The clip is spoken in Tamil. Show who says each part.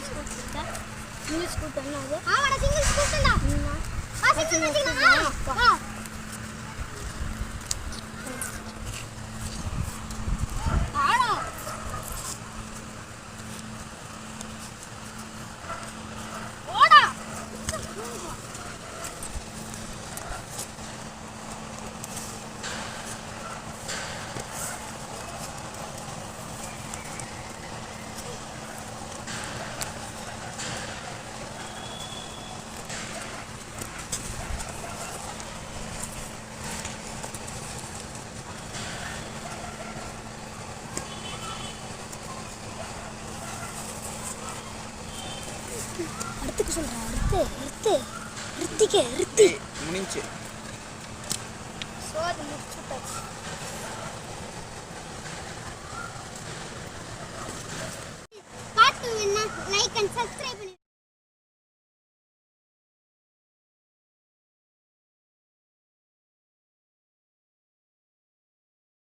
Speaker 1: சிங்கிள் ஸ்கூட்டர் அது
Speaker 2: ஆமாடா சிங்கிள் ஸ்கூட்டர்டா சிங்கிள் வச்சுக்கலாம் அடுத்துக்கு சொல்றேன் ரித்திகே
Speaker 3: முடிஞ்சு
Speaker 2: சோது முடிச்சுட்டாச்சு பார்த்து என்ன லைக் அண்ட் சப்ஸ்கிரைப்